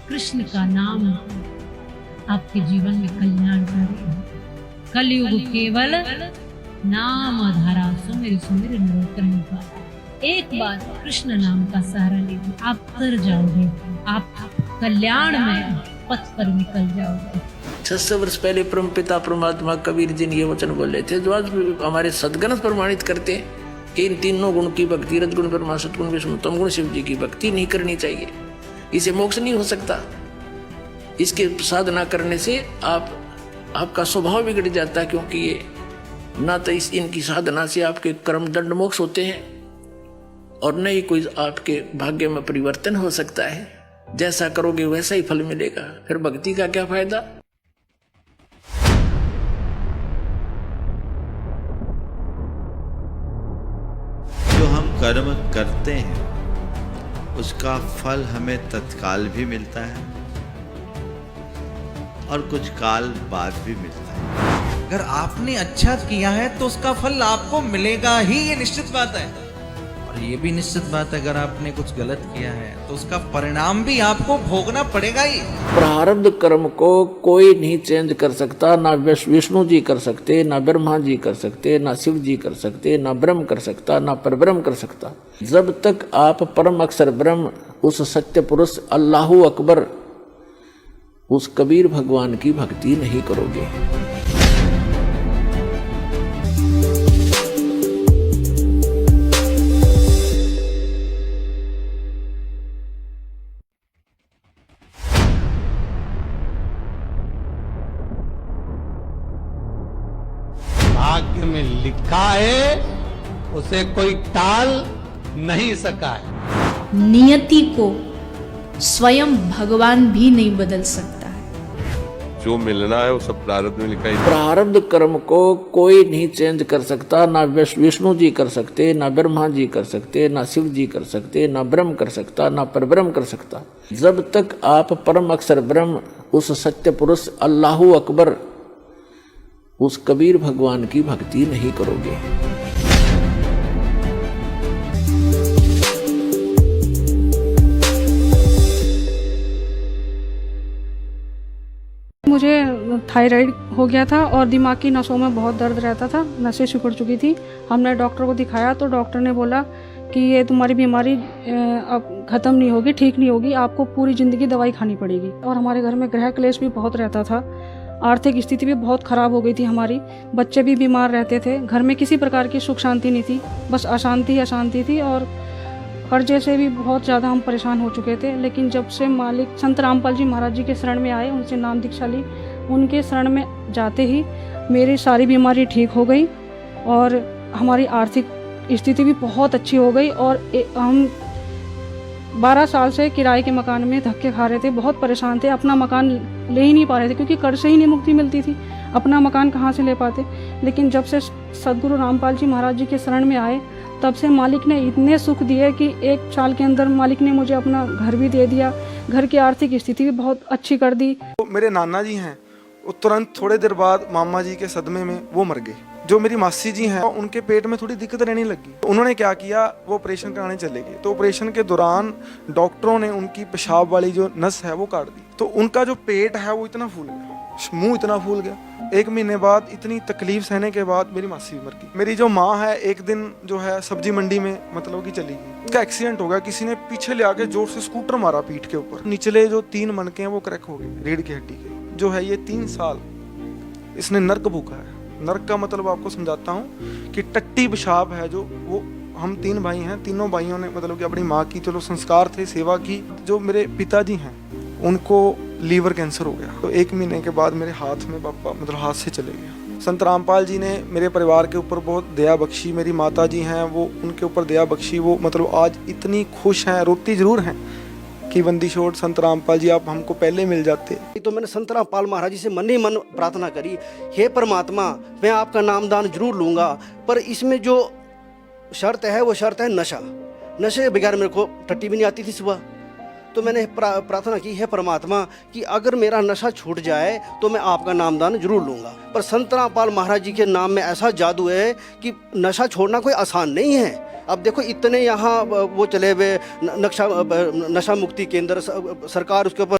कृष्ण का नाम आपके जीवन में कल्याणकारी हो। कलयुग केवल नाम धारा सुमिर सुमिर नरोत्तम पारा। एक बार कृष्ण नाम का सहारा लीजिए, आप तर जाओगे, आप कल्याण में पथ पर निकल जाओगे। 600 वर्ष पहले परम पिता परमात्मा कबीर जी ने ये वचन बोले थे, जो आज हमारे सद्गुण प्रमाणित करते हैं कि इन तीनों गुण की भक्ति, रजगुण ब्रह्मा, सतगुण विष्णु, तम गुण शिव जी की भक्ति नहीं करनी चाहिए। इसे मोक्ष नहीं हो सकता। इसके साधना करने से आपका स्वभाव बिगड़ जाता है, क्योंकि ये ना तो इनकी साधना से आपके कर्म दंड मोक्ष होते हैं और न ही कोई आपके भाग्य में परिवर्तन हो सकता है। जैसा करोगे वैसा ही फल मिलेगा, फिर भक्ति का क्या फायदा। जो हम कर्म करते हैं उसका फल हमें तत्काल भी मिलता है और कुछ काल बाद भी मिलता है। अगर आपने अच्छा किया है तो उसका फल आपको मिलेगा ही, ये निश्चित बात है। और ये भी निश्चित बात है अगर आपने कुछ गलत किया है तो उसका परिणाम भी आपको भोगना पड़ेगा ही। प्रारब्ध कर्म को कोई नहीं चेंज कर सकता, ना विष्णु जी कर सकते, ना ब्रह्मा जी कर सकते, ना शिव जी कर सकते, ना ब्रह्म कर सकता, ना परब्रह्म कर सकता। जब तक आप परम अक्षर ब्रह्म, उस सत्य पुरुष अल्लाहु अकबर, उस कबीर भगवान की भक्ति नहीं करोगे। भाग्य में लिखा है, उसे कोई टाल नहीं सका है। नियति को स्वयं भगवान भी नहीं बदल सकता है। जो मिलना है वो सब प्रारब्ध में लिखा है। प्रारब्ध कर्म को कोई नहीं चेंज कर सकता, ना विष्णु जी कर सकते, ना ब्रह्मा जी कर सकते, ना शिव जी कर सकते, ना ब्रह्म कर सकता, ना परब्रह्म कर सकता। जब तक आप परम अक्षर ब्रह्म, उस सत्य पुरुष अल्लाहु अकबर, उस कबीर भगवान की भक्ति नहीं करोगे। मुझे थायराइड हो गया था और दिमाग की नसों में बहुत दर्द रहता था, नसें सिकुड़ चुकी थी। हमने डॉक्टर को दिखाया तो डॉक्टर ने बोला कि ये तुम्हारी बीमारी अब ख़त्म नहीं होगी, ठीक नहीं होगी, आपको पूरी ज़िंदगी दवाई खानी पड़ेगी। और हमारे घर में गृह क्लेश भी बहुत रहता था, आर्थिक स्थिति भी बहुत ख़राब हो गई थी हमारी, बच्चे भी बीमार रहते थे, घर में किसी प्रकार की सुख शांति नहीं थी, बस अशांति थी और कर्जे से भी बहुत ज़्यादा हम परेशान हो चुके थे। लेकिन जब से मालिक संत रामपाल जी महाराज जी के शरण में आए, उनसे नाम दीक्षा ली, उनके शरण में जाते ही मेरी सारी बीमारी ठीक हो गई और हमारी आर्थिक स्थिति भी बहुत अच्छी हो गई। और हम 12 साल से किराए के मकान में धक्के खा रहे थे, बहुत परेशान थे, अपना मकान ले ही नहीं पा रहे थे क्योंकि कर्ज से ही नहीं मुक्ति मिलती थी, अपना मकान कहाँ से ले पाते। लेकिन जब से सदगुरु रामपाल जी महाराज जी के शरण में आए, तब से मालिक ने इतने सुख दिए कि 1 साल के अंदर मालिक ने मुझे अपना घर भी दे दिया, घर की आर्थिक स्थिति भी बहुत अच्छी कर दी। तो मेरे नाना जी हैं, वो तुरंत थोड़े देर बाद मामा जी के सदमे में वो मर गए। जो मेरी मासी जी हैं, उनके पेट में थोड़ी दिक्कत रहने लगी, तो उन्होंने क्या किया, वो ऑपरेशन कराने चले गए। तो ऑपरेशन के दौरान डॉक्टरों ने उनकी पेशाब वाली जो नस है वो काट दी, तो उनका जो पेट है वो इतना फूल गया, मुंह इतना फूल गया। 1 महीने बाद इतनी तकलीफ सहने के बाद मेरी मासी भी मर गई। मेरी जो माँ है, एक दिन जो है सब्जी मंडी में मतलब कि चली गई, उसका एक्सीडेंट हो गया, किसी ने पीछे ले आके जोर से स्कूटर मारा पीठ के ऊपर, निचले जो 3 मनके हैं वो क्रैक हो गए, रीढ़ की हड्डी के। जो है ये 3 साल इसने नर्क भूखा है। नर्क का मतलब आपको समझाता हूँ कि टट्टी पेशाब है जो, वो हम 3 भाई हैं, तीनों भाइयों ने मतलब कि अपनी माँ की चलो संस्कार थे, सेवा की। जो मेरे पिताजी हैं उनको लीवर कैंसर हो गया, तो 1 महीने के बाद मेरे हाथ में पापा मतलब हाथ से चले गए। संत रामपाल जी ने मेरे परिवार के ऊपर बहुत दया बख्शी, मेरी माता जी हैं वो उनके ऊपर दया बख्शी, वो मतलब आज इतनी खुश हैं, रोती जरूर हैं कि बंदी छोड़ संत रामपाल जी आप हमको पहले मिल जाते। तो मैंने संत रामपाल महाराज जी से मन ही मन प्रार्थना करी, हे परमात्मा मैं आपका नामदान जरूर लूँगा, पर इसमें जो शर्त है वो शर्त है नशा। नशे के बगैर मेरे को टट्टी भी नहीं आती थी सुबह। तो मैंने प्रार्थना की, है परमात्मा कि अगर मेरा नशा छूट जाए तो मैं आपका नामदान जरूर लूँगा। पर संत रामपाल महाराज जी के नाम में ऐसा जादू है कि नशा छोड़ना कोई आसान नहीं है। अब देखो इतने यहाँ वो चले हुए नशा मुक्ति केंद्र, सरकार उसके ऊपर